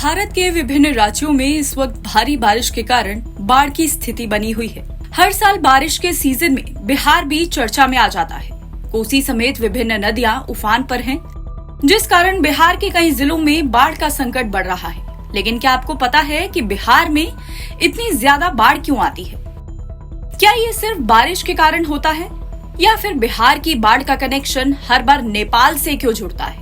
भारत के विभिन्न राज्यों में इस वक्त भारी बारिश के कारण बाढ़ की स्थिति बनी हुई है। हर साल बारिश के सीजन में बिहार भी चर्चा में आ जाता है। कोसी समेत विभिन्न नदियां उफान पर हैं, जिस कारण बिहार के कई जिलों में बाढ़ का संकट बढ़ रहा है। लेकिन क्या आपको पता है कि बिहार में इतनी ज्यादा बाढ़ क्यों आती है? क्या ये सिर्फ बारिश के कारण होता है या फिर बिहार की बाढ़ का कनेक्शन हर बार नेपाल से क्यों जुड़ता है?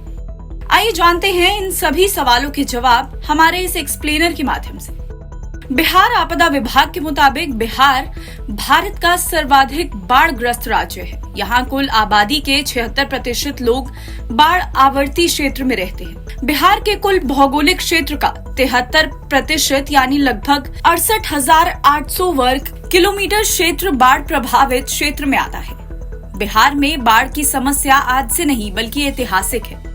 आइए जानते हैं इन सभी सवालों के जवाब हमारे इस एक्सप्लेनर के माध्यम से। बिहार आपदा विभाग के मुताबिक बिहार भारत का सर्वाधिक बाढ़ ग्रस्त राज्य है। यहाँ कुल आबादी के 76% लोग बाढ़ आवर्ती क्षेत्र में रहते हैं। बिहार के कुल भौगोलिक क्षेत्र का 73% यानी लगभग 68,800 वर्ग किलोमीटर क्षेत्र बाढ़ प्रभावित क्षेत्र में आता है। बिहार में बाढ़ की समस्या आज से नहीं बल्कि ऐतिहासिक है।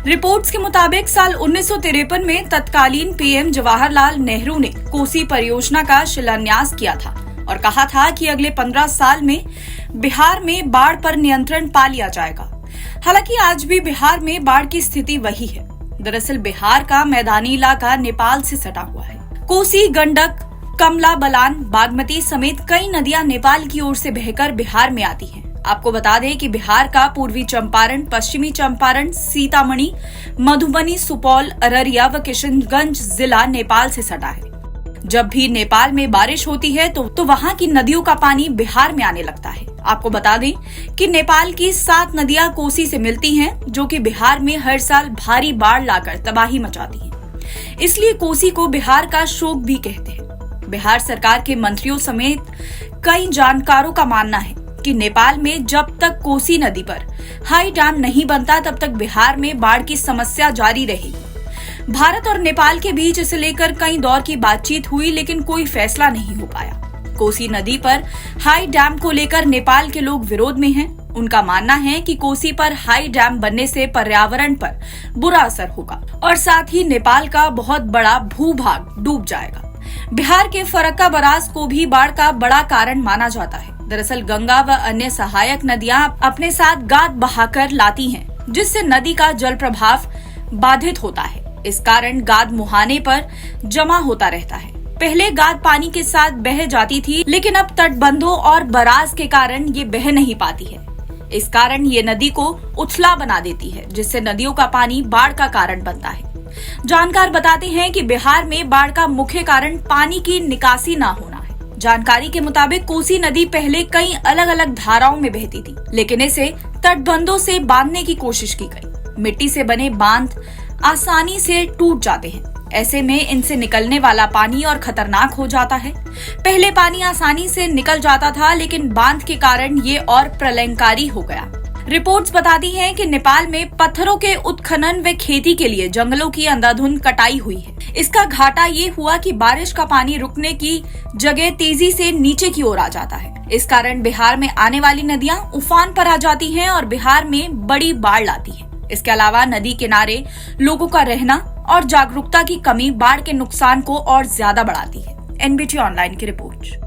रिपोर्ट्स के मुताबिक साल 1953 में तत्कालीन पीएम जवाहरलाल नेहरू ने कोसी परियोजना का शिलान्यास किया था और कहा था कि अगले 15 साल में बिहार में बाढ़ पर नियंत्रण पा लिया जाएगा। हालांकि आज भी बिहार में बाढ़ की स्थिति वही है। दरअसल बिहार का मैदानी इलाका नेपाल से सटा हुआ है। कोसी, गंडक, कमला बलान, बागमती समेत कई नदियां नेपाल की ओर से बहकर बिहार में आती हैं। आपको बता दें कि बिहार का पूर्वी चंपारण, पश्चिमी चंपारण, सीतामढ़ी, मधुबनी, सुपौल, अररिया व किशनगंज जिला नेपाल से सटा है। जब भी नेपाल में बारिश होती है तो वहां की नदियों का पानी बिहार में आने लगता है। आपको बता दें कि नेपाल की 7 नदियां कोसी से मिलती हैं, जो कि बिहार में हर साल भारी बाढ़ लाकर तबाही मचाती हैं। इसलिए कोसी को बिहार का शोक भी कहते हैं। बिहार सरकार के मंत्रियों समेत कई जानकारों का मानना है कि नेपाल में जब तक कोसी नदी पर हाई डैम नहीं बनता तब तक बिहार में बाढ़ की समस्या जारी रहेगी। भारत और नेपाल के बीच इसे लेकर कई दौर की बातचीत हुई, लेकिन कोई फैसला नहीं हो पाया। कोसी नदी पर हाई डैम को लेकर नेपाल के लोग विरोध में हैं। उनका मानना है कि कोसी पर हाई डैम बनने से पर्यावरण पर बुरा असर होगा और साथ ही नेपाल का बहुत बड़ा भूभाग डूब जाएगा। बिहार के फरक्का बराज को भी बाढ़ का बड़ा कारण माना जाता है। दरअसल गंगा व अन्य सहायक नदियां अपने साथ गाद बहाकर लाती हैं, जिससे नदी का जल प्रवाह बाधित होता है। इस कारण गाद मुहाने पर जमा होता रहता है। पहले गाद पानी के साथ बह जाती थी, लेकिन अब तटबंधों और बराज के कारण ये बह नहीं पाती है। इस कारण ये नदी को उथला बना देती है, जिससे नदियों का पानी बाढ़ का कारण बनता है। जानकार बताते हैं कि बिहार में बाढ़ का मुख्य कारण पानी की निकासी न होना है। जानकारी के मुताबिक कोसी नदी पहले कई अलग अलग धाराओं में बहती थी, लेकिन इसे तटबंधों से बांधने की कोशिश की गई। मिट्टी से बने बांध आसानी से टूट जाते हैं। ऐसे में इनसे निकलने वाला पानी और खतरनाक हो जाता है। पहले पानी आसानी से निकल जाता था, लेकिन बांध के कारण ये और प्रलयंकारी हो गया। रिपोर्ट्स बताती हैं कि नेपाल में पत्थरों के उत्खनन व खेती के लिए जंगलों की अंधाधुंध कटाई हुई है। इसका घाटा ये हुआ कि बारिश का पानी रुकने की जगह तेजी से नीचे की ओर आ जाता है। इस कारण बिहार में आने वाली नदियां उफान पर आ जाती हैं और बिहार में बड़ी बाढ़ लाती है। इसके अलावा नदी किनारे लोगों का रहना और जागरूकता की कमी बाढ़ के नुकसान को और ज्यादा बढ़ाती है। एनबीटी ऑनलाइन की रिपोर्ट।